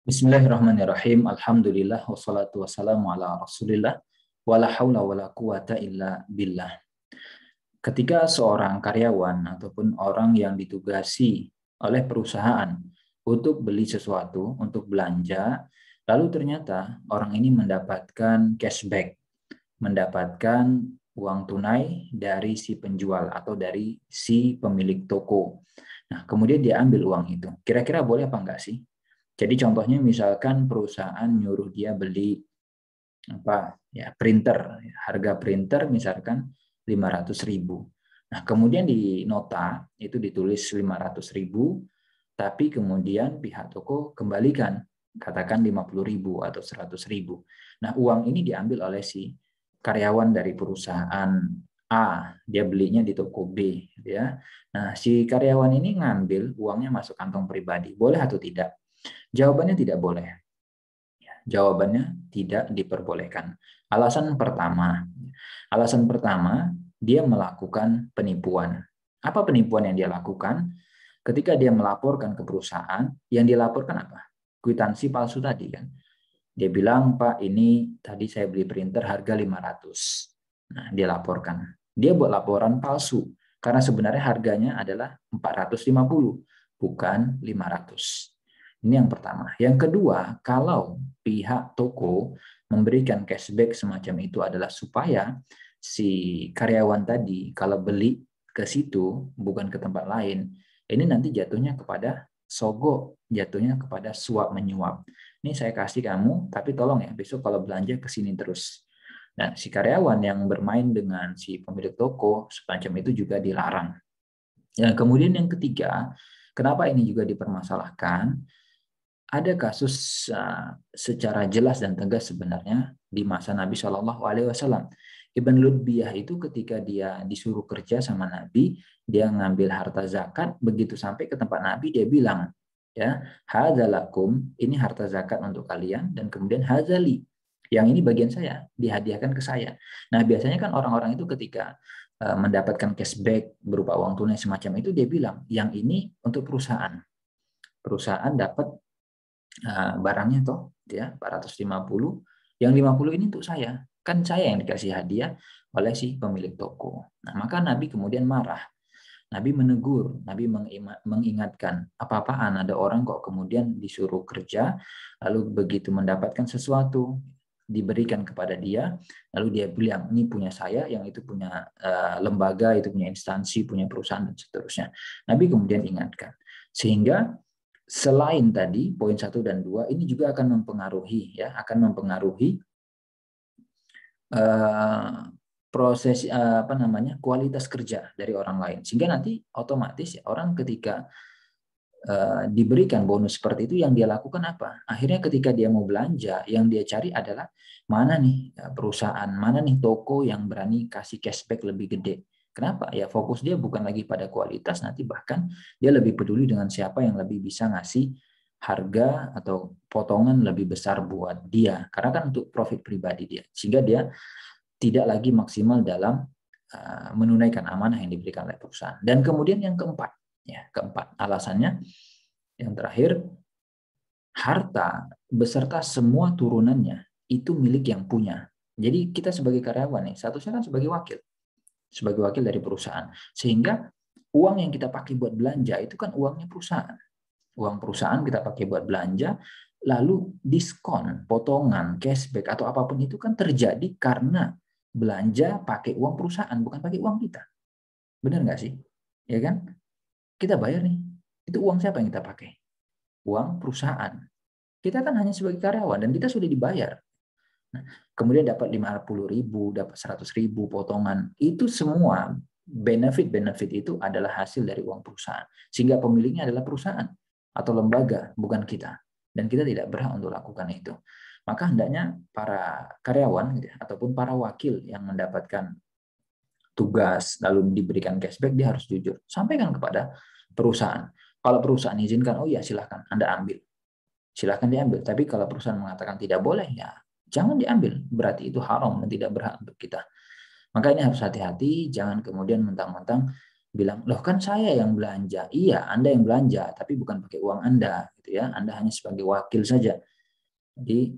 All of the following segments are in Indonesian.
Bismillahirrahmanirrahim. Alhamdulillah wassalatu wassalamu ala Rasulillah wala haula wala quwata illa billah. Ketika seorang karyawan ataupun orang yang ditugasi oleh perusahaan untuk beli sesuatu, untuk belanja, lalu ternyata orang ini mendapatkan cashback, mendapatkan uang tunai dari si penjual atau dari si pemilik toko. Nah, kemudian dia ambil uang itu. Kira-kira boleh apa enggak sih? Jadi contohnya misalkan perusahaan nyuruh dia beli printer, harga printer misalkan 500.000. Nah, kemudian di nota itu ditulis 500.000, tapi kemudian pihak toko kembalikan katakan 50.000 atau 100.000. Nah, uang ini diambil oleh si karyawan dari perusahaan A, dia belinya di toko B, ya. Nah, si karyawan ini ngambil uangnya masuk kantong pribadi, boleh atau tidak? Jawabannya tidak boleh. Jawabannya tidak diperbolehkan. Alasan pertama, dia melakukan penipuan. Apa penipuan yang dia lakukan? Ketika dia melaporkan ke perusahaan, yang dilaporkan apa? Kwitansi palsu tadi kan. Dia bilang, "Pak, ini tadi saya beli printer harga 500." Nah, dia laporkan. Dia buat laporan palsu karena sebenarnya harganya adalah 450, bukan 500. Ini yang pertama. Yang kedua, kalau pihak toko memberikan cashback semacam itu adalah supaya si karyawan tadi kalau beli ke situ bukan ke tempat lain, ini nanti jatuhnya kepada sogok, jatuhnya kepada suap menyuap. Ini saya kasih kamu, tapi tolong ya besok kalau belanja ke sini terus. Nah, si karyawan yang bermain dengan si pemilik toko semacam itu juga dilarang. Dan kemudian yang ketiga, kenapa ini juga dipermasalahkan? Ada kasus secara jelas dan tegas sebenarnya di masa Nabi Shallallahu Alaihi Wasallam. Ibn Lutbiyah itu ketika dia disuruh kerja sama Nabi, dia ngambil harta zakat, begitu sampai ke tempat Nabi dia bilang, ya, hadzalakum, ini harta zakat untuk kalian, dan kemudian hadzali, yang ini bagian saya, dihadiahkan ke saya. Nah, biasanya kan orang-orang itu ketika mendapatkan cashback berupa uang tunai semacam itu, dia bilang, yang ini untuk perusahaan. Perusahaan dapat barangnya toh ya 450, yang 50 ini untuk saya, kan saya yang dikasih hadiah oleh si pemilik toko. Nah, maka Nabi kemudian marah. Nabi menegur, Nabi mengingatkan, apa-apaan ada orang kok kemudian disuruh kerja, lalu begitu mendapatkan sesuatu diberikan kepada dia, lalu dia bilang ini punya saya, yang itu punya lembaga, itu punya instansi, punya perusahaan dan seterusnya. Nabi kemudian ingatkan, sehingga selain tadi poin 1 dan 2 ini juga akan mempengaruhi proses kualitas kerja dari orang lain, sehingga nanti otomatis ya orang ketika diberikan bonus seperti itu yang dia lakukan apa? Akhirnya ketika dia mau belanja, yang dia cari adalah mana nih perusahaan, mana nih toko yang berani kasih cashback lebih gede. Kenapa? Ya fokus dia bukan lagi pada kualitas, nanti bahkan dia lebih peduli dengan siapa yang lebih bisa ngasih harga atau potongan lebih besar buat dia. Karena kan untuk profit pribadi dia. Sehingga dia tidak lagi maksimal dalam menunaikan amanah yang diberikan oleh perusahaan. Dan kemudian yang keempat, alasannya yang terakhir, harta beserta semua turunannya itu milik yang punya. Jadi kita sebagai karyawan nih, statusnya kan sebagai wakil dari perusahaan. Sehingga uang yang kita pakai buat belanja itu kan uangnya perusahaan. Uang perusahaan kita pakai buat belanja, lalu diskon, potongan, cashback atau apapun itu kan terjadi karena belanja pakai uang perusahaan, bukan pakai uang kita. Benar nggak sih? Ya kan? Kita bayar nih. Itu uang siapa yang kita pakai? Uang perusahaan. Kita kan hanya sebagai karyawan dan kita sudah dibayar. Nah, kemudian dapat 50.000, dapat 100.000 potongan. Itu semua benefit itu adalah hasil dari uang perusahaan. Sehingga pemiliknya adalah perusahaan atau lembaga, bukan kita. Dan kita tidak berhak untuk lakukan itu. Maka hendaknya para karyawan ataupun para wakil yang mendapatkan tugas lalu diberikan cashback, dia harus jujur. Sampaikan kepada perusahaan. Kalau perusahaan izinkan, oh ya silahkan Anda ambil. Silahkan diambil. Tapi kalau perusahaan mengatakan tidak boleh, ya jangan diambil. Berarti itu haram dan tidak berhak untuk kita. Maka ini harus hati-hati, jangan kemudian mentang-mentang bilang, loh kan saya yang belanja. Iya, Anda yang belanja, tapi bukan pakai uang Anda, gitu ya. Anda hanya sebagai wakil saja. Jadi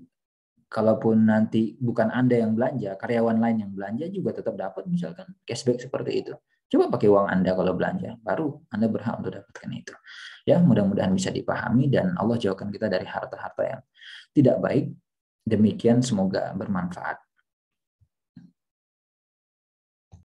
kalaupun nanti bukan Anda yang belanja, karyawan lain yang belanja juga tetap dapat misalkan cashback seperti itu. Coba pakai uang Anda kalau belanja, baru Anda berhak untuk dapatkan itu. Ya, mudah-mudahan bisa dipahami dan Allah jauhkan kita dari harta-harta yang tidak baik. Demikian semoga bermanfaat.